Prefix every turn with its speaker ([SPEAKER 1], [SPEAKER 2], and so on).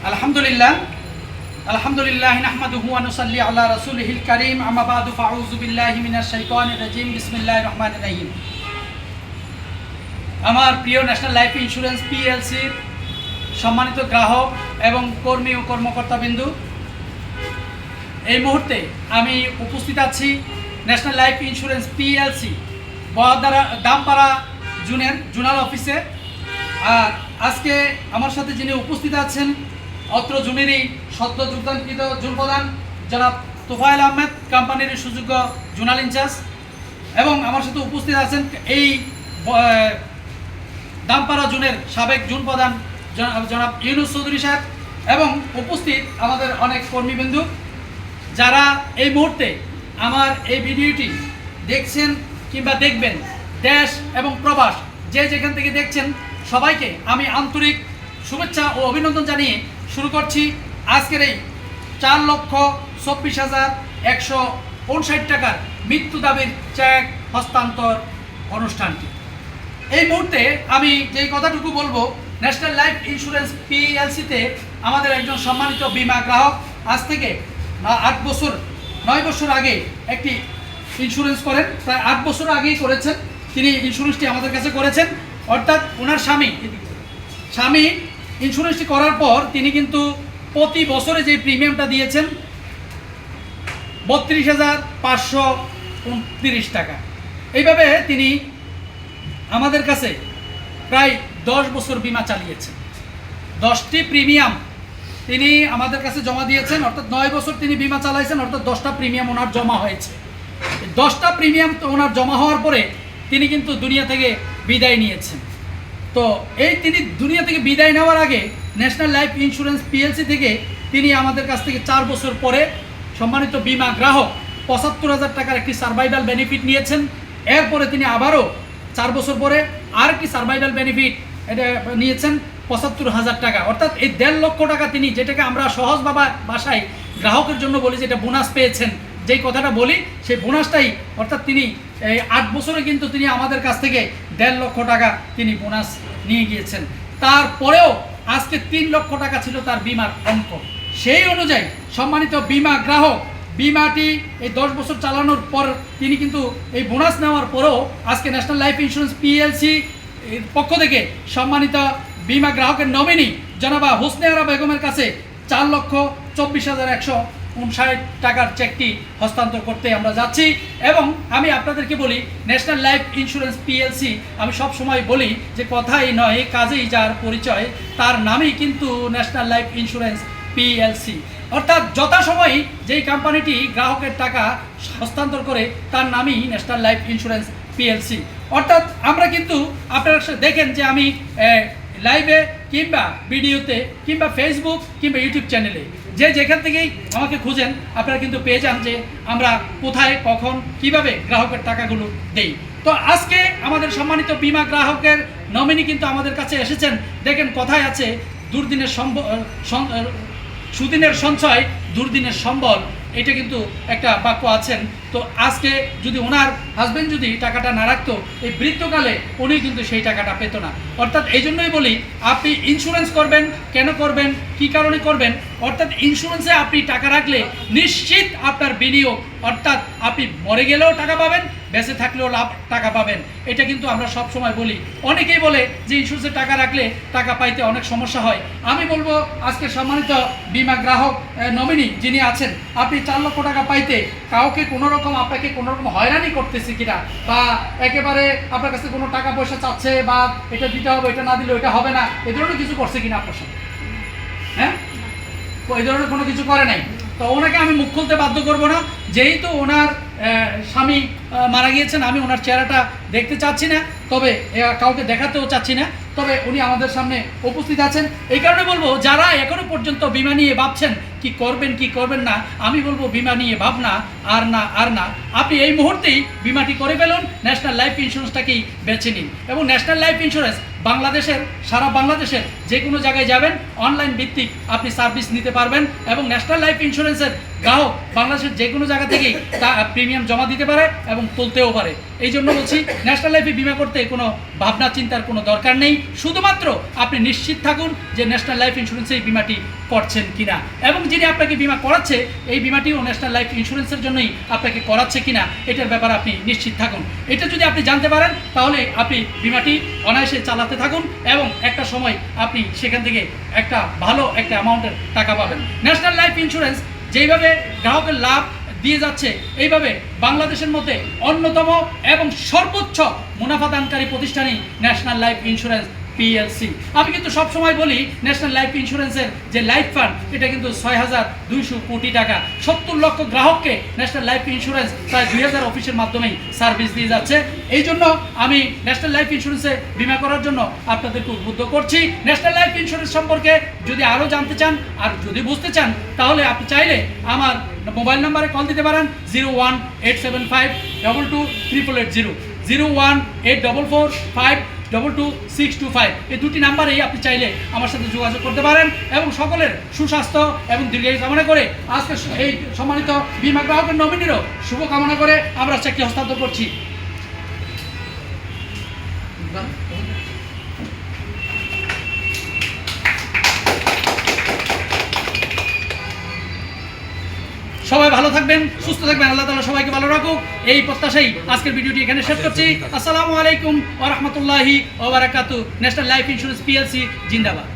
[SPEAKER 1] আলহামদুলিল্লাহ আলহামদুলিল্লাহ নাহমাদুহু ওয়া নুসাল্লি আলা রাসূলিহিল কারীম আম্মা বা'দু ফাউযু বিল্লাহি মিনাশ শাইতানির রাজীম বিসমিল্লাহির রহমানির রহিম। আমার প্রিয় ন্যাশনাল লাইফ ইন্স্যুরেন্স পিএলসির সম্মানিত গ্রাহক এবং কর্মী ও কর্মকর্তাবৃন্দ, এই মুহূর্তে আমি উপস্থিত আছি national life insurance PLC Dampara zonal অফিসে। আর আজকে আমার সাথে যিনি উপস্থিত আছেন অত্র জুনেরই সদ্য যোগদানকৃত জোন প্রধান জনাব তোফায়েল আহমেদ, কোম্পানির সুযোগ্য জোনাল ইনচার্জ, এবং আমার সাথে উপস্থিত আছেন এই দামপাড়া জোনের সাবেক জোন প্রধান জনাব ইউনুস চৌধুরী সাহেব, এবং উপস্থিত আমাদের অনেক কর্মীবৃন্দ যারা এই মুহূর্তে আমার এই ভিডিওটি দেখছেন কিংবা দেখবেন, দেশ এবং প্রবাস যে যেখান থেকে দেখছেন, সবাইকে আমি আন্তরিক শুভেচ্ছা ও অভিনন্দন জানিয়ে শুরু করছি আজকের এই 4,24,159 টাকার মৃত্যু দাবির চেক হস্তান্তর অনুষ্ঠানটি। এই মুহূর্তে আমি যেই কথাটুকু বলবো, ন্যাশনাল লাইফ ইন্স্যুরেন্স পিএলসিতে আমাদের একজন সম্মানিত বীমা গ্রাহক আজ থেকে 9 বছর আগে একটি ইন্স্যুরেন্স করেন, প্রায় 8 বছর আগেই করেছেন তিনি ইন্স্যুরেন্সটি আমাদের কাছে করেছেন। অর্থাৎ ওনার স্বামী ইন্স্যুরেন্সটি করার পর তিনি কিন্তু প্রতি বছরে যে প্রিমিয়ামটা দিয়েছেন 32,529 টাকা। এইভাবে তিনি আমাদের কাছে প্রায় 10 বছর বিমা চালিয়েছেন। 10টি প্রিমিয়াম তিনি আমাদের কাছে জমা দিয়েছেন, অর্থাৎ 9 বছর তিনি বিমা চালাইছেন, অর্থাৎ 10টা প্রিমিয়াম ওনার জমা হয়েছে। 10টা প্রিমিয়াম ওনার জমা হওয়ার পরে তিনি কিন্তু দুনিয়া থেকে বিদায় নিয়েছেন। তো এই তিনি দুনিয়া থেকে বিদায় নেওয়ার আগে ন্যাশনাল লাইফ ইন্স্যুরেন্স পিএলসি থেকে তিনি আমাদের কাছ থেকে 4 বছর পরে সম্মানিত বীমা গ্রাহক 75,000 টাকার একটি সার্ভাইভাল বেনিফিট নিয়েছেন। এরপরে তিনি আবারও 4 বছর পরে আরেকটি সার্ভাইভাল বেনিফিট এটা নিয়েছেন 75,000 টাকা। অর্থাৎ এই 1.5 লক্ষ টাকা তিনি, যেটাকে আমরা সহজ ভাষায় গ্রাহকের জন্য বলি যেটা বোনাস পেয়েছেন, যেই কথাটা বলি সেই বোনাসটাই, অর্থাৎ তিনি এই 8 বছরে কিন্তু তিনি আমাদের কাছ থেকে 1.5 লক্ষ টাকা তিনি বোনাস নিয়ে গিয়েছেন। তারপরেও আজকে 3 লক্ষ টাকা ছিল তার বিমার অঙ্ক। সেই অনুযায়ী সম্মানিত বীমা গ্রাহক বিমাটি এই 10 বছর চালানোর পর তিনি কিন্তু এই বোনাস নেওয়ার পরেও আজকে ন্যাশনাল লাইফ ইন্স্যুরেন্স পিএলসি পক্ষ থেকে সম্মানিত বীমা গ্রাহকের নমিনি জনাবা হোসনে আরা বেগমের কাছে 4,24,159 টাকার চেকটি হস্তান্তর করতে আমরা যাচ্ছি। এবং আমি আপনাদেরকে বলি, ন্যাশনাল লাইফ ইন্স্যুরেন্স পিএলসি, আমি সব সময় বলি যে কথাই নয় কাজেই যার পরিচয়, তার নামই কিন্তু ন্যাশনাল লাইফ ইন্স্যুরেন্স পিএলসি। অর্থাৎ যথাসময়ে যেই কোম্পানিটি গ্রাহকের টাকা হস্তান্তর করে তার নামই ন্যাশনাল লাইফ ইন্স্যুরেন্স পিএলসি। অর্থাৎ আমরা কিন্তু আপনারা দেখেন যে আমি লাইভে কিংবা ভিডিওতে কিংবা ফেসবুক কিংবা ইউটিউব চ্যানেলে যে যেখান থেকেই আমাকে খুঁজেন, আপনারা কিন্তু পেয়ে যান যে আমরা কোথায় কখন কিভাবে গ্রাহকের টাকাগুলো দেই। তো আজকে আমাদের সম্মানিত বীমা গ্রাহকের নমিনি কিন্তু আমাদের কাছে এসেছেন। দেখেন কথায় আছে, সুদিনের সঞ্চয় দুর্দিনের সম্বল, এটা কিন্তু একটা বাক্য আছেন। তো আজকে যদি ওনার হাজব্যান্ড যদি টাকাটা না রাখতো, এই বৃদ্ধকালে উনি কিন্তু সেই টাকাটা পেত না। অর্থাৎ এই জন্যই বলি, আপনি ইন্স্যুরেন্স করবেন, কেন করবেন, কি কারণে করবেন, অর্থাৎ ইন্স্যুরেন্সে আপনি টাকা রাখলে নিশ্চিত আপনার বিনিয়োগ, অর্থাৎ আপনি মরে গেলেও টাকা পাবেন, বেঁচে থাকলেও টাকা পাবেন। এটা কিন্তু আমরা সব সময় বলি। অনেকেই বলে যে ইন্স্যুরেন্সে টাকা রাখলে টাকা পাইতে অনেক সমস্যা হয়। আমি বলবো আজকে সম্মানিত বীমা গ্রাহক নমিনি যিনি আছেন, আপনি 4 লক্ষ টাকা পাইতে কাউকে আপনাকে কোনো রকম হয়রানি করতেছে কিনা, বা একেবারে আপনার কাছে কোনো টাকা পয়সা চাচ্ছে, বা এটা দিতে হবে, এটা না দিলে এটা হবে না, এ ধরনের কিছু করছে কিনা আপনার সাথে? হ্যাঁ, এই ধরনের কোনো কিছু করে নাই। তো ওনাকে আমি মুখ খুলতে বাধ্য করবো না, যেহেতু ওনার স্বামী মারা গিয়েছেন। আমি ওনার চেহারাটা দেখতে চাচ্ছি না, তবে কাউকে দেখাতেও চাচ্ছি না, তবে উনি আমাদের সামনে উপস্থিত আছেন। এই কারণে বলবো, যারা এখনো পর্যন্ত বিমা নিয়ে ভাবছেন কি করবেন না, আমি বলবো বিমা নিয়ে ভাবনা আর না আপনি এই মুহূর্তেই বিমাটি করে ফেলুন, ন্যাশনাল লাইফ ইন্স্যুরেন্সটাকেই বেছে নিন। এবং ন্যাশনাল লাইফ ইন্স্যুরেন্স সারা বাংলাদেশের যে কোনো জায়গায় যাবেন অনলাইন ভিত্তিক আপনি সার্ভিস নিতে পারবেন, এবং ন্যাশনাল লাইফ ইন্স্যুরেন্সের গ্রাহক বাংলাদেশের যে কোনো জায়গা থেকেই তা প্রিমিয়াম জমা দিতে পারে এবং তুলতেও পারে। এই জন্য বলছি ন্যাশনাল লাইফে বিমা করতে কোনো ভাবনা চিন্তার কোনো দরকার নেই, শুধুমাত্র আপনি নিশ্চিত থাকুন যে ন্যাশনাল লাইফ ইন্স্যুরেন্সে এই বিমাটি করছেন কিনা, এবং যিনি আপনাকে বিমা করাচ্ছে এই বিমাটিও ন্যাশনাল লাইফ ইন্স্যুরেন্সের জন্যই আপনাকে করাচ্ছে কিনা এটার ব্যাপারে আপনি নিশ্চিত থাকুন। এটা যদি আপনি জানতে পারেন তাহলে আপনি বিমাটি অনায়াসে চালাতে থাকুন এবং একটা সময় আপনি সেখান থেকে একটা ভালো একটা অ্যামাউন্টের টাকা পাবেন। ন্যাশনাল লাইফ ইন্স্যুরেন্স যেইভাবে গ্রাহকের লাভ দিয়ে যাচ্ছে, এইভাবে বাংলাদেশের মধ্যে অন্যতম এবং সর্বোচ্চ মুনাফাদানকারী প্রতিষ্ঠানই ন্যাশনাল লাইফ ইন্স্যুরেন্স পিএলসি। আমি কিন্তু সবসময় বলি ন্যাশনাল লাইফ ইন্স্যুরেন্সের যে লাইফ ফান্ড এটা কিন্তু ৬,২০০ কোটি টাকা, ৭০ লক্ষ গ্রাহককে ন্যাশনাল লাইফ ইন্স্যুরেন্স প্রায় ২,০০০ অফিসের মাধ্যমেই সার্ভিস দিয়ে যাচ্ছে। এই জন্য আমি ন্যাশনাল লাইফ ইন্স্যুরেন্সে বিমা করার জন্য আপনাদেরকে উদ্বুদ্ধ করছি। ন্যাশনাল লাইফ ইন্স্যুরেন্স সম্পর্কে যদি আরও জানতে চান আর যদি বুঝতে চান তাহলে আপনি চাইলে আমার মোবাইল নাম্বারে কল দিতে পারেন 0187522388 018445222625। এই দুটি নাম্বারেই আপনি চাইলে আমার সাথে যোগাযোগ করতে পারেন এবং সকলের সুস্বাস্থ্য এবং দীর্ঘায়ু কামনা করে আজকে এই সম্মানিত বিমা গ্রাহকের নমিনিরও শুভ কামনা করে আমরা চেকটি হস্তান্তর করছি। সবাই ভালো থাকবেন, সুস্থ থাকবেন, আল্লাহ তাআলা সবাইকে ভালো রাখুক এই প্রত্যাশাই আজকের ভিডিওটি এখানে শেষ করছি। আসসালামু আলাইকুম ওয়া রাহমাতুল্লাহি ওয়া বারাকাতুহু। ন্যাশনাল লাইফ ইন্স্যুরেন্স পিএলসি জিন্দাবাদ।